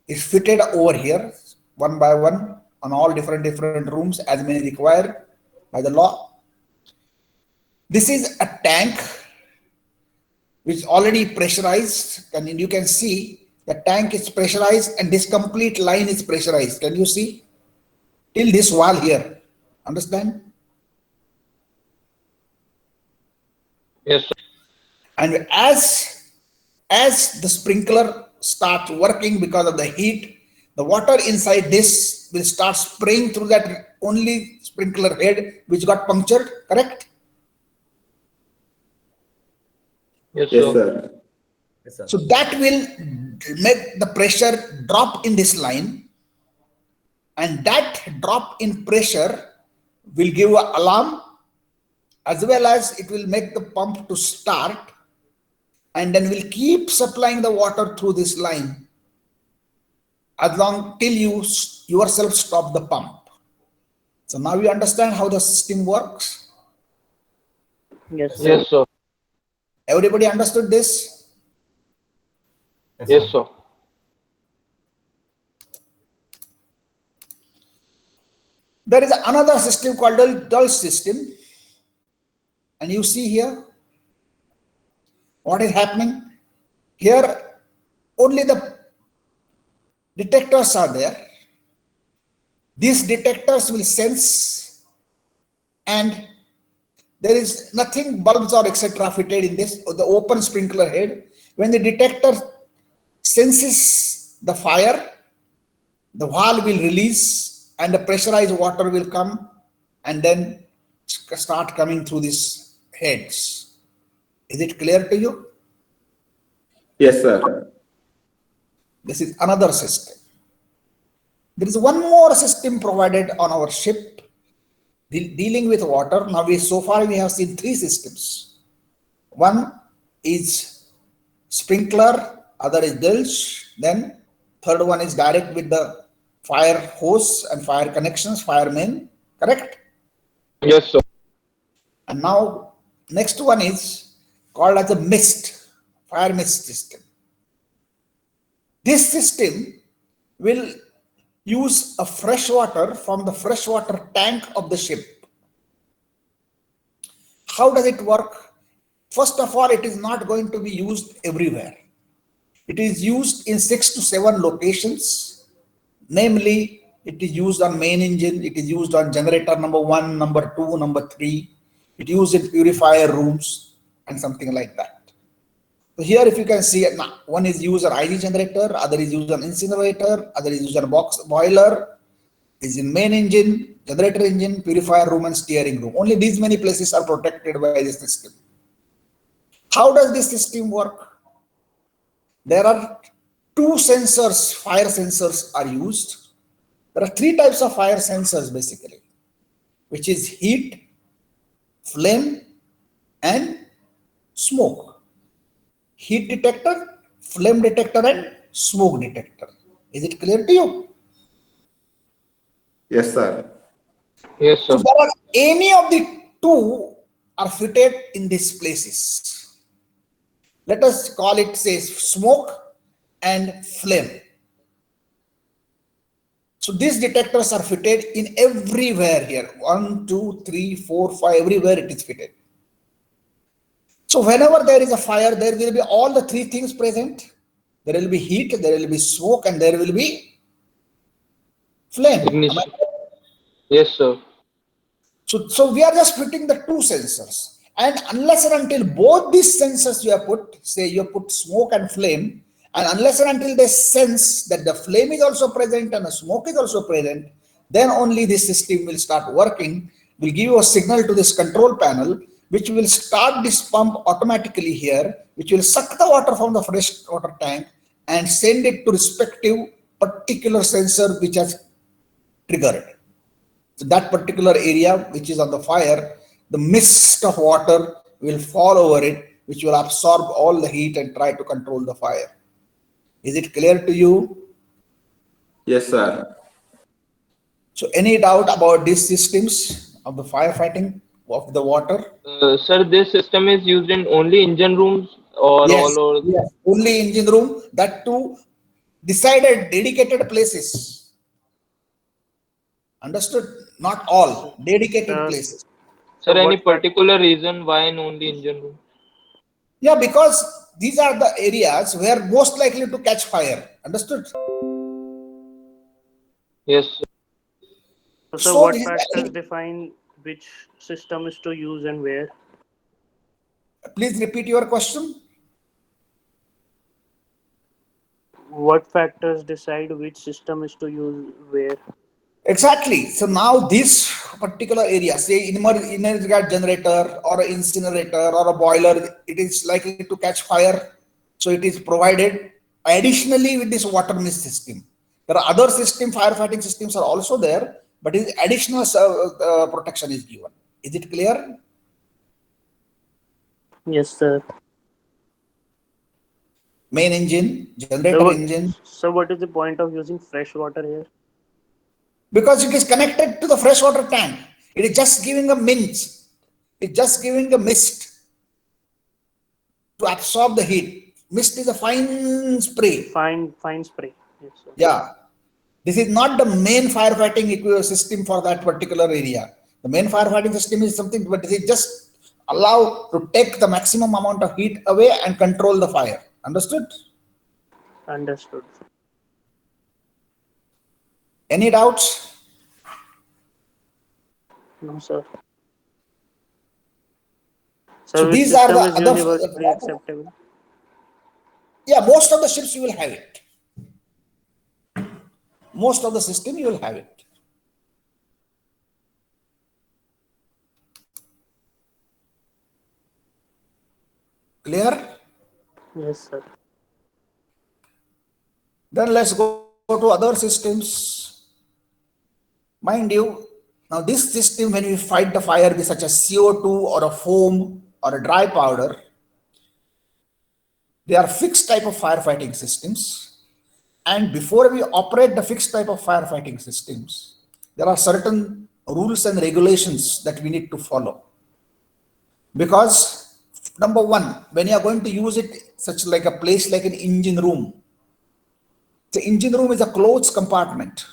is fitted over here one by one on all different rooms as many required by the law. This is a tank which is already pressurized, and you can see the tank is pressurized and this complete line is pressurized. Can you see? Till this wall here. Understand? Yes, sir. And as the sprinkler starts working because of the heat, the water inside this will start spraying through that only sprinkler head which got punctured, correct? Yes, Yes, sir. sir. Yes, sir. So that will make the pressure drop in this line, and that drop in pressure will give an alarm, as well as it will make the pump to start, and then we'll keep supplying the water through this line as long till you yourself stop the pump. So now you understand how the system works. Yes, sir. Yes, sir. Everybody understood this? Yes, sir. There is another system called Dulce system, and you see here what is happening. Here only the detectors are there. These detectors will sense, and there is nothing, bulbs or etc. fitted in this, the open sprinkler head. When the detector senses the fire, the valve will release and the pressurized water will come and then start coming through these heads. Is it clear to you? Yes, sir. This is another system. There is one more system provided on our ship dealing with water. Now so far we have seen three systems. One is sprinkler, other is Dulce, then third one is direct with the fire hose and fire connections, fire main, correct? Yes, sir. And now next one is called as a mist, fire mist system. This system will use a fresh water from the freshwater tank of the ship. How does it work? First of all, it is not going to be used everywhere. It is used in 6 to 7 locations. Namely, it is used on main engine, it is used on generator number 1, number 2, number 3. It is used in purifier rooms and something like that. So here if you can see, one is used on IG generator, other is used on incinerator, other is used on box boiler, is in main engine, generator engine, purifier room and steering room. Only these many places are protected by this system. How does this system work? There are two sensors, fire sensors are used. There are 3 types of fire sensors basically, which is heat, flame and smoke. Heat detector, flame detector and smoke detector. Is it clear to you? Yes, sir. Yes, So sir. there are any of the 2 are fitted in these places. Let us call it, say, smoke and flame. So these detectors are fitted in everywhere here. 1, 2, 3, 4, 5, everywhere it is fitted. So whenever there is a fire, there will be all the 3 things present. There will be heat, there will be smoke, and there will be flame. Am I Ignition. right? Yes, sir. So we are just fitting the 2 sensors. And unless and until both these sensors you have put, say you have put smoke and flame, and unless and until they sense that the flame is also present and the smoke is also present, then only this system will start working, will give you a signal to this control panel, which will start this pump automatically here, which will suck the water from the fresh water tank and send it to respective particular sensor which has triggered. So that particular area which is on the fire, the mist of water will fall over it, which will absorb all the heat and try to control the fire. Is it clear to you? Yes, sir. So any doubt about these systems of the firefighting of the water? Sir, this system is used in only engine rooms or Yes, all over? yes. Only engine room. That too, decided dedicated places. Understood? Not all, dedicated Uh, places. Sir, any what fact- particular reason why in only engine room? Yeah, because these are the areas where most likely to catch fire. Understood? Yes, sir. So So what this is factors define which system is to use and where? please repeat your question. What factors decide which system is to use where? Exactly. So now this particular area, say energy generator or an incinerator or a boiler, it is likely to catch fire. So it is provided additionally with this water mist system. There are other firefighting systems are also there, but additional protection is given. Is it clear? Yes, sir. Main engine, So generator what, engine, so what is the point of using fresh water here? because it is connected to the freshwater tank. It is just giving a mince. It's just giving a mist to absorb the heat. Mist is a fine spray. Fine spray. Yes, sir. Yeah. This is not the main firefighting system for that particular area. The main firefighting system is something, but it just allow to take the maximum amount of heat away and control the fire. Understood? Understood. Any doubts? No, sir. So So which these are the system is other. universally acceptable? Yeah, most of the ships you will have it. Most of the system you will have it. Clear? Yes, sir. Then let's go to other systems. Mind you, now this system, when we fight the fire with such as CO2 or a foam or a dry powder, they are fixed type of firefighting systems. And before we operate the fixed type of firefighting systems, there are certain rules and regulations that we need to follow. Because number one, when you are going to use it, such like a place like an engine room, the engine room is a closed compartment.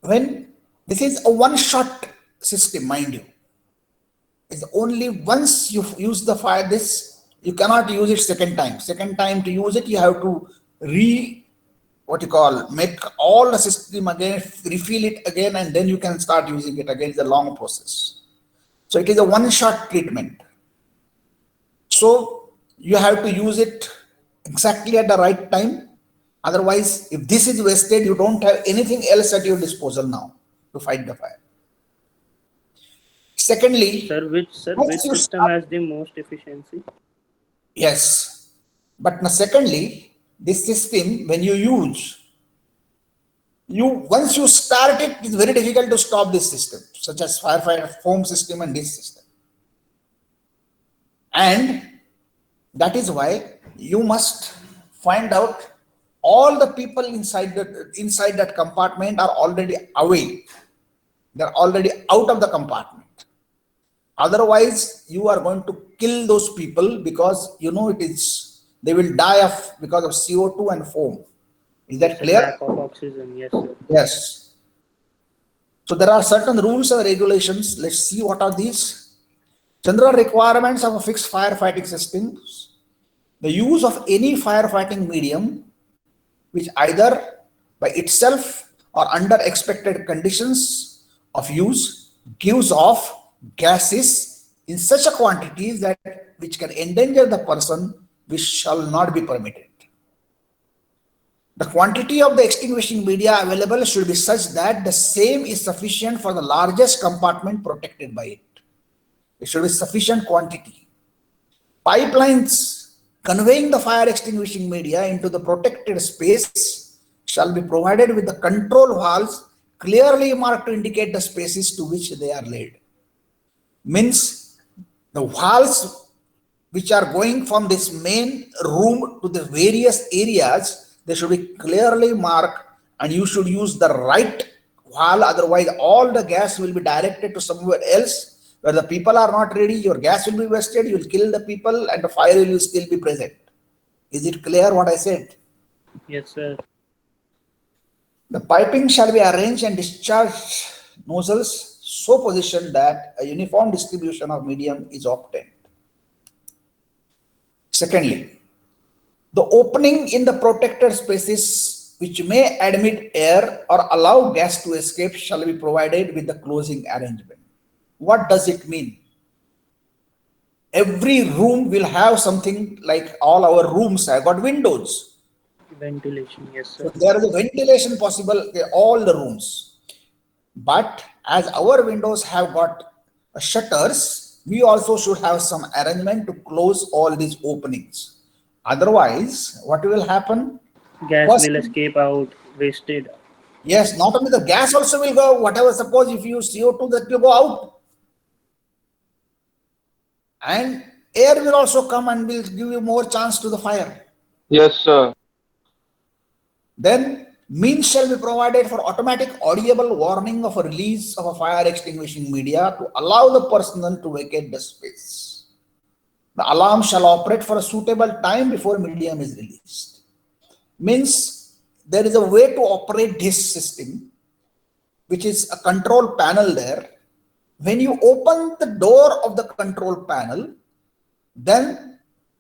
When this is a one-shot system, mind you, it's only once you use the fire, this you cannot use it second time. Second time to use it, you have to make all the system again, refill it again, and then you can start using it again. It's a long process. So it is a one-shot treatment. So you have to use it exactly at the right time. Otherwise, if this is wasted, you don't have anything else at your disposal now to fight the fire. Secondly, Which once you system start, has the most efficiency? yes, but now secondly, this system, when you use, once you start it, it's very difficult to stop this system, such as firefighter foam system and this system. And that is why you must find out all the people inside that compartment are already away. They're already out of the compartment. Otherwise, you are going to kill those people because they will die because of CO2 and foam. Is that clear? Lack of oxygen. Yes, sir. Yes. So there are certain rules and regulations. Let's see what are these. General requirements of a fixed firefighting system. The use of any firefighting medium which either by itself or under expected conditions of use gives off gases in such a quantities that which can endanger the person, which shall not be permitted. The quantity of the extinguishing media available should be such that the same is sufficient for the largest compartment protected by it. It should be sufficient quantity. Pipelines conveying the fire extinguishing media into the protected space shall be provided with the control valves clearly marked to indicate the spaces to which they are laid. Means the valves which are going from this main room to the various areas, they should be clearly marked, and you should use the right valve. Otherwise, all the gas will be directed to somewhere else where the people are not ready. Your gas will be wasted, you will kill the people, and the fire will still be present. Is it clear what I said? Yes, sir. The piping shall be arranged and discharge nozzles so positioned that a uniform distribution of medium is obtained. Secondly, the opening in the protected spaces which may admit air or allow gas to escape shall be provided with the closing arrangement. What does it mean? Every room will have something like all our rooms have got windows. Ventilation. Yes, So sir. there is a ventilation possible in all the rooms. But as our windows have got shutters, we also should have some arrangement to close all these openings. Otherwise, what will happen? Gas First, will escape out, wasted. yes, not only the gas also will go, whatever, suppose if you use CO2, that will go out. And air will also come and will give you more chance to the fire. Yes, sir. Then means shall be provided for automatic audible warning of a release of a fire extinguishing media to allow the personnel to vacate the space. The alarm shall operate for a suitable time before medium is released. Means there is a way to operate this system, which is a control panel there. When you open the door of the control panel, then